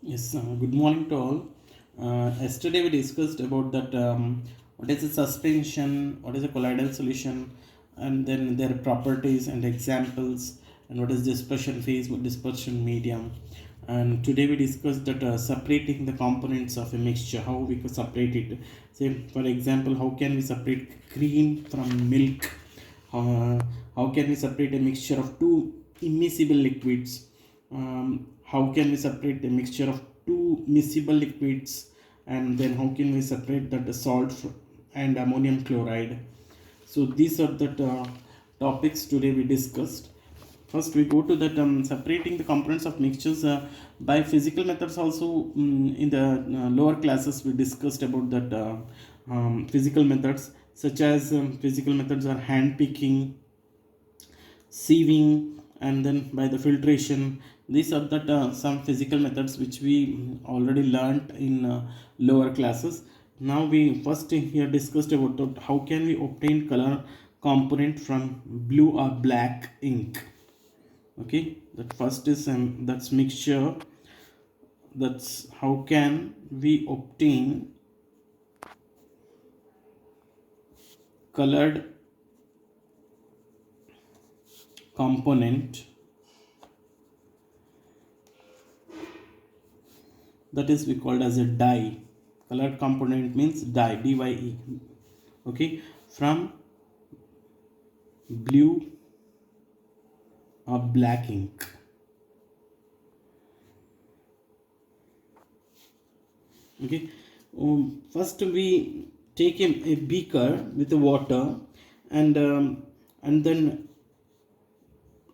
Yes, good morning to all. Yesterday we discussed about that what is a suspension, what is a colloidal solution, and then their properties and examples, and what is dispersion phase, what dispersion medium. And today we discussed that separating the components of a mixture, how we could separate it. Say, for example, how can we separate cream from milk? Uh, how can we separate a mixture of two immiscible liquids? How can we separate a mixture of two miscible liquids? And then how can we separate that salt and ammonium chloride? So these are the topics today we discussed. First, we go to that separating the components of mixtures by physical methods. Also, in the lower classes, we discussed about that physical methods, such as physical methods are hand picking, sieving, and then by the filtration. These are the some physical methods which we already learnt in lower classes. Now we first here discussed about how can we obtain color component from blue or black ink. Okay, that first is that's mixture. That's how can we obtain colored component, that is we called as a dye. Colored component means dye, dye. Okay, from blue or black ink. Okay, first we take a beaker with the water, and then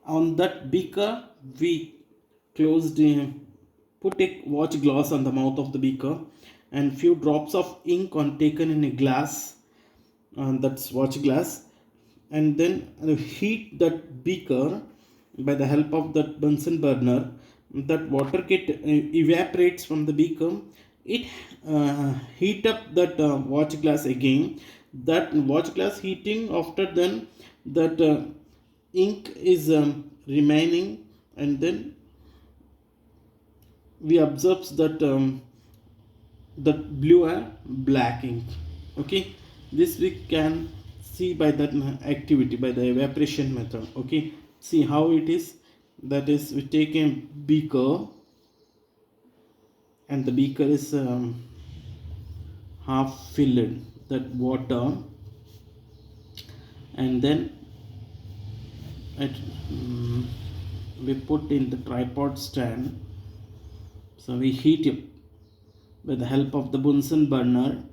on that beaker we closed put a watch glass on the mouth of the beaker, and few drops of ink on taken in a glass, that's watch glass, and then heat that beaker by the help of that Bunsen burner. That water get evaporates from the beaker. It heat up that watch glass again. That watch glass heating, after then that ink is remaining, and then we observe that blue and black ink. Okay, this we can see by that activity, by the evaporation method. Okay, see how it is. That is, we take a beaker, and the beaker is half filled that water, and then it we put in the tripod stand. So we heat it with the help of the Bunsen burner.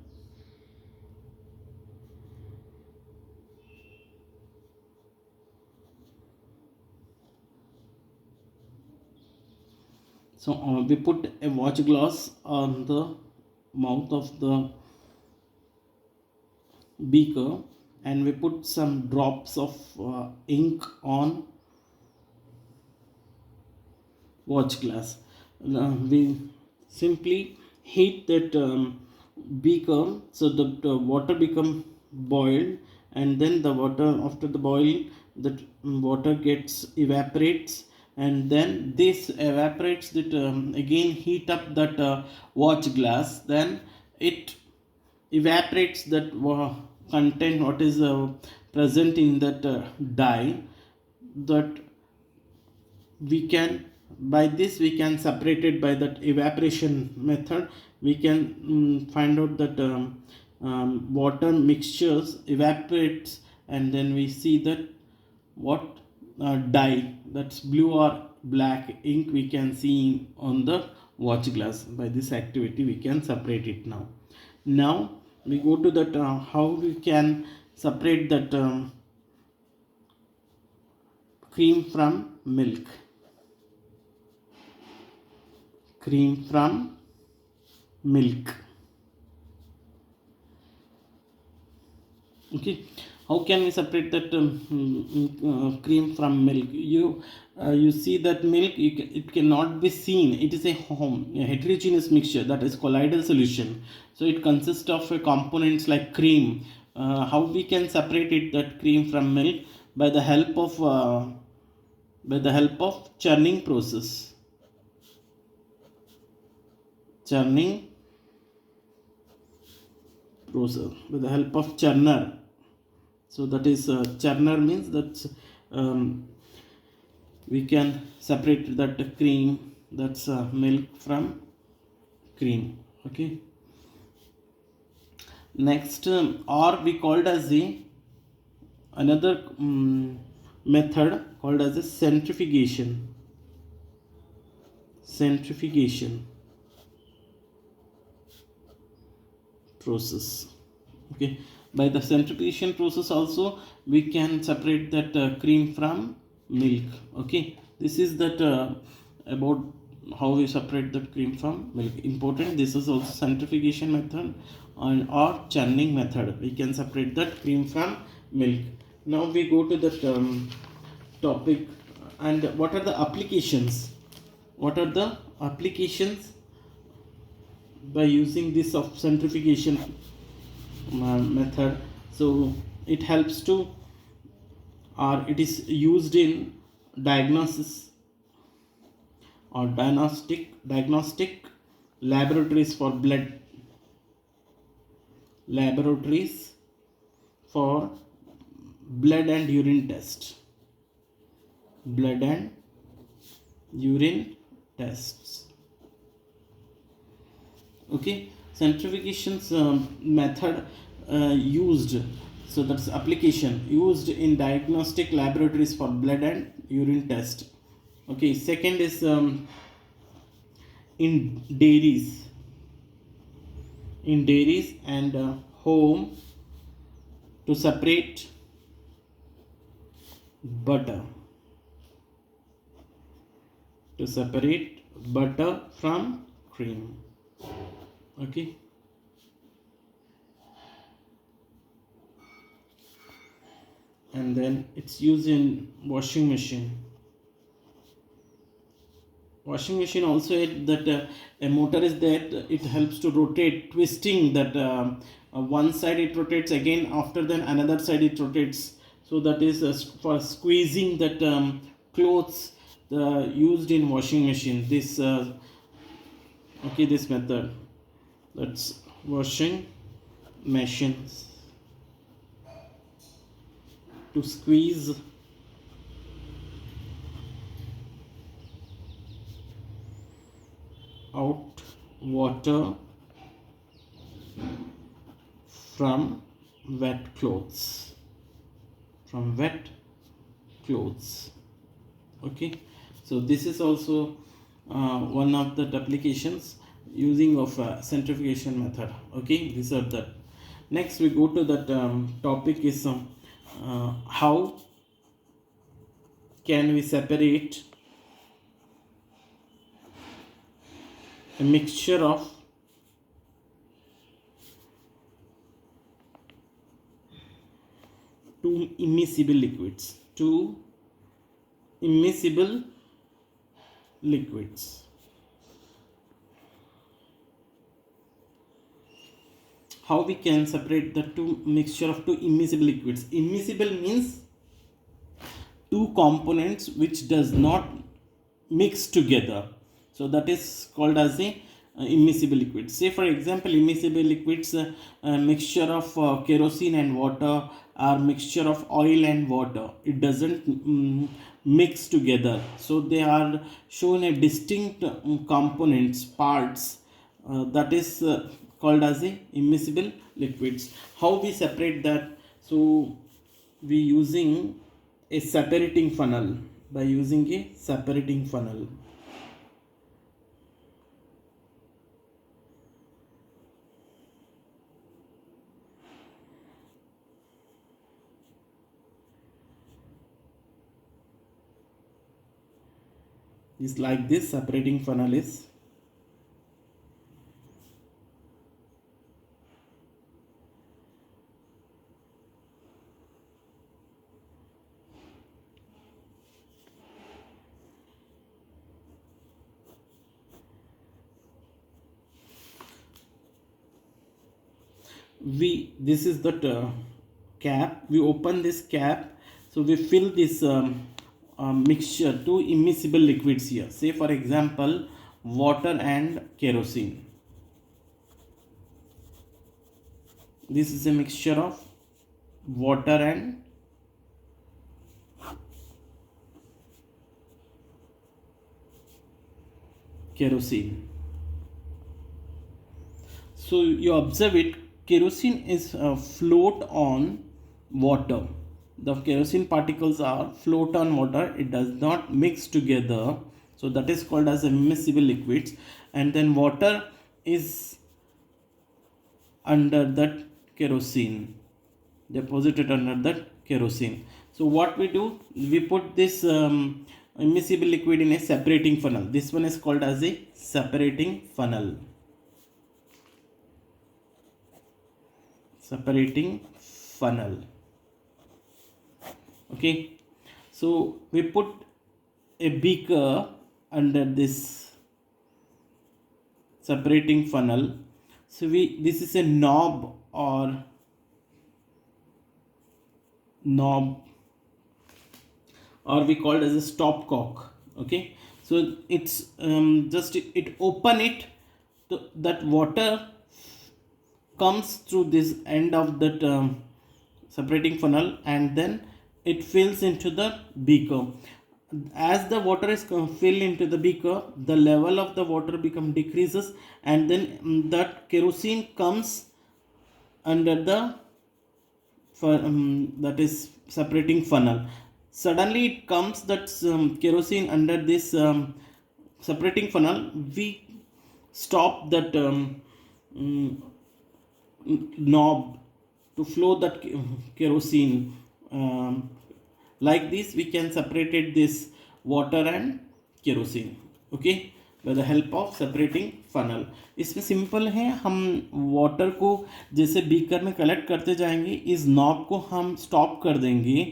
So we put a watch glass on the mouth of the beaker, and we put some drops of ink on watch glass. We simply heat that beaker, so that water become boiled, and then the water, after the boil, that water gets evaporates, and then this evaporates that again heat up that watch glass. Then it evaporates that content what is present in that dye. That we can, by this we can separate it by that evaporation method. We can find out that water mixtures evaporates, and then we see that what dye, that's blue or black ink, we can see on the watch glass. By this activity we can separate it. Now we go to that how we can separate that cream from milk. Cream from milk. Okay, how can we separate that cream from milk? You see that milk, it cannot be seen. It is a heterogeneous mixture, that is colloidal solution. So it consists of components like cream. How we can separate it, that cream from milk? By the help of churning process. churning process with the help of churner. So that is churner means that we can separate that cream, that's milk from cream. Okay, next or we called as the another method called as a centrifugation process. Okay, by the centrifugation process also we can separate that cream from milk. Okay, this is that about how we separate the cream from milk. Important, this is also centrifugation method and or churning method. We can separate that cream from milk. Now we go to that topic, and what are the applications, by using this of centrifugation method. So it helps to, or it is used in diagnosis or diagnostic laboratories for blood and urine tests. Okay, centrifugations method used, so that's application used in diagnostic laboratories for blood and urine test. Okay, second is in dairies and home to separate butter from cream. Okay, and then it's used in washing machine also. That a motor is there, it helps to rotate, twisting that one side it rotates, again after then another side it rotates. So that is for squeezing that clothes used in washing machine. This okay, this method, that's washing machines, to squeeze out water from wet clothes. Okay, so this is also one of the applications using of centrifugation method. Okay, these are that. Next we go to that topic is how can we separate a mixture of two immiscible liquids. How we can separate the mixture of two immiscible liquids? Immiscible means two components which does not mix together, so that is called as a immiscible liquid. Say for example, immiscible liquids, mixture of kerosene and water, or mixture of oil and water, it doesn't mix together, so they are shown a distinct components, parts, that is called as a immiscible liquids. How we separate that? So we using a separating funnel. Is like this. Separating funnel is this is the cap. We open this cap, so we fill this mixture, two immiscible liquids here. Say for example, water and kerosene. This is a mixture of water and kerosene. So you observe it, kerosene is float on water. The kerosene particles are float on water, it does not mix together. So that is called as immiscible liquids. And then water is under that kerosene, deposited under that kerosene. So what we do, we put this immiscible liquid in a separating funnel. This one is called as a separating funnel. Separating funnel. Okay, so we put a beaker under this separating funnel. So this is a knob or we call it as a stopcock. Okay, so it's just it open it, that water comes through this end of that separating funnel, and then it fills into the beaker. As the water is filled into the beaker, the level of the water decreases, and then that kerosene comes under the that is separating funnel. Suddenly it comes that kerosene under this separating funnel. We stop that knob to flow that kerosene. Like this we can separate this water and kerosene, okay, by the help of separating funnel. इसमें simple है, हम water को जैसे beaker में collect करते जाएंगे, इस knob को हम स्टॉप कर देंगे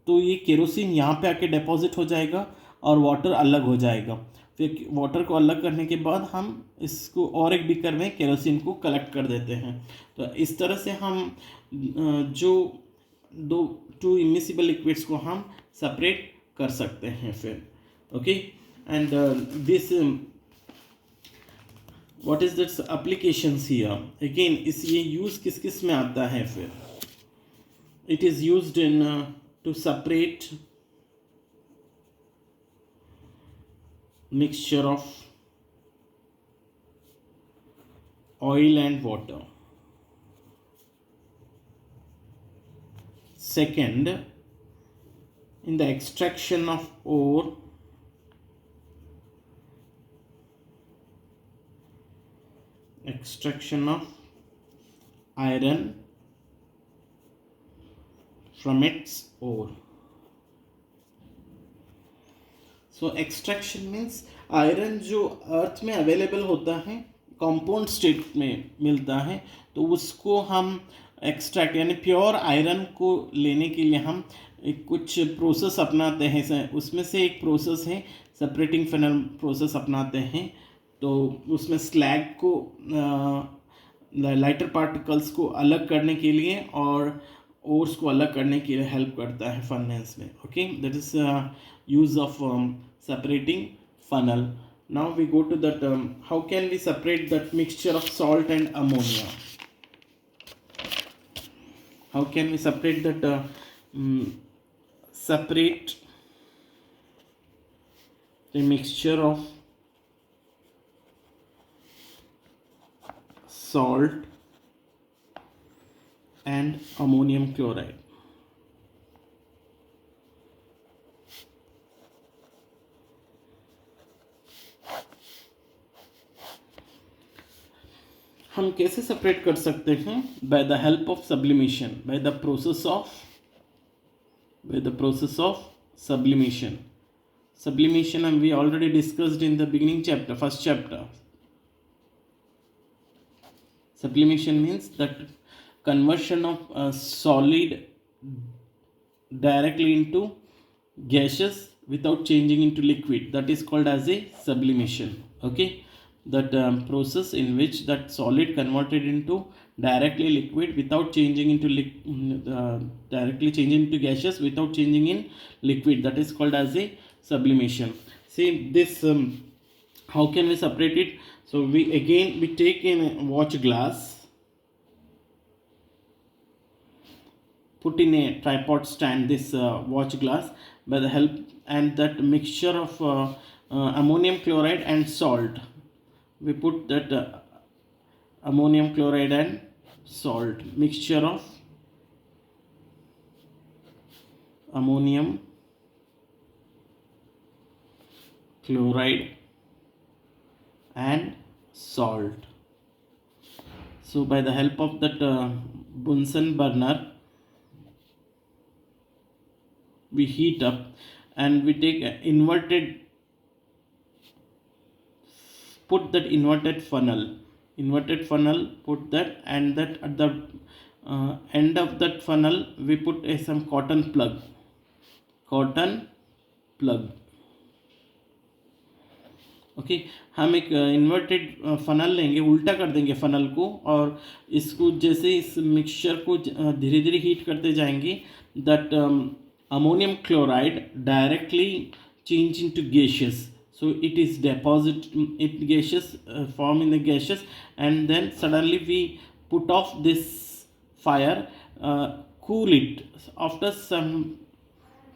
तो ये केरोसिन यहाँ पे आके डिपॉजिट हो जाएगा और वाटर अलग हो जाएगा. फिर वाटर को अलग करने के बाद हम इसको और एक बीकर में केरोसिन को कलेक्ट कर देते हैं. तो इस तरह से हम जो टू इमिसिबल लिक्विड्स को हम सेपरेट कर सकते हैं फिर. Okay, and this what is this applications here. Again इस ये यूज किस किस में आता है फिर. It is used in to separate mixture of oil and water. Second, in the extraction of ore, extraction of iron from its ore. So extraction means iron जो अर्थ में अवेलेबल होता है, कंपाउंड स्टेट में मिलता है, तो उसको हम एक्सट्रैक्ट यानी प्योर आयरन को लेने के लिए हम एक कुछ प्रोसेस अपनाते हैं. उसमें से एक प्रोसेस है सेपरेटिंग फनल प्रोसेस अपनाते हैं. तो उसमें स्लैग को लाइटर पार्टिकल्स को अलग करने के लिए और ओर्स को अलग करने के लिए हेल्प करता है फर्नेस में. Okay, that is use of separating funnel. Now we go to that how can we separate that mixture of salt and ammonia. How can we separate that separate the mixture of salt and ammonium chloride. हम कैसे separate कर सकते हैं? By the help of sublimation, by the process of sublimation. Sublimation and we already discussed in the beginning chapter, first chapter. Sublimation means that conversion of solid directly into gaseous without changing into liquid, that is called as a sublimation. Okay, that process in which that solid converted into directly liquid without changing into directly changing into gaseous without changing in liquid, that is called as a sublimation. See this how can we separate it? So we take in a watch glass. put in a tripod stand this watch glass by the help, and that mixture of ammonium chloride and salt. We put that ammonium chloride and salt, mixture of ammonium chloride and salt. So by the help of that Bunsen burner, we heat up and we take inverted, put that inverted funnel, put that, and that at the end of that funnel we put some cotton plug. Okay हम एक inverted funnel लेंगे, उल्टा कर देंगे funnel को, और इसको जैसे इस मिक्सचर को धीरे धीरे हीट करते जाएंगे, that ammonium chloride directly change into gaseous, so it is deposit it gaseous form in the gaseous, and then suddenly we put off this fire, cool it. After some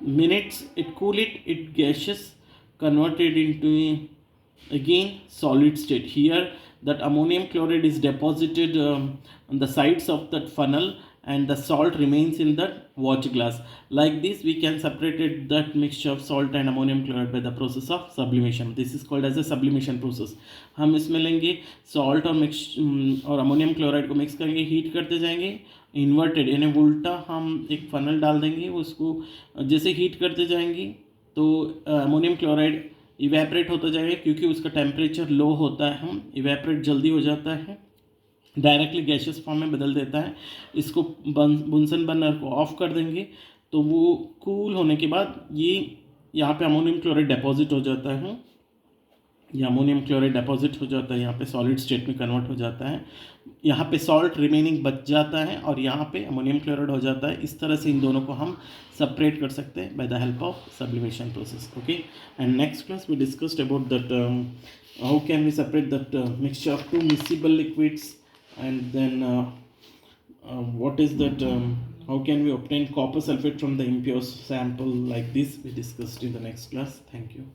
minutes it cool it gaseous converted into again solid state. Here that ammonium chloride is deposited on the sides of that funnel, and the salt remains in that watch glass. Like this we can separate that mixture of salt and ammonium chloride by the process of sublimation. This is called as a sublimation process. हम इसमें लेंगे salt और ammonium chloride को mix करेंगे, heat करते जाएंगे, inverted यानी उल्टा हम एक फनल डाल देंगे, उसको जैसे हीट करते जाएंगे तो अमोनियम क्लोराइड इवेपरेट होता जाएगा, क्योंकि उसका टेम्परेचर लो होता है, हम इवेपरेट जल्दी हो जाता है, डायरेक्टली गैशियस फॉर्म में बदल देता है। इसको बुनसन बर्नर को ऑफ कर देंगे, तो वो कूल होने के बाद ये यहाँ पे अमोनियम क्लोराइड डिपॉजिट हो जाता है, ये अमोनियम क्लोराइड डिपॉजिट हो जाता है, यहाँ पे सॉलिड स्टेट में कन्वर्ट हो जाता है, यहाँ पे सॉल्ट रिमेनिंग बच जाता है और यहाँ पे अमोनियम क्लोराइड हो जाता है। इस तरह से इन दोनों को हम सेपरेट कर सकते हैं by the help of sublimation process. Okay, and next class we discussed about that how can we separate that mixture of two miscible liquids, and then what is that how can we obtain copper sulfate from the impure sample. Like this we discussed in the next class. Thank you.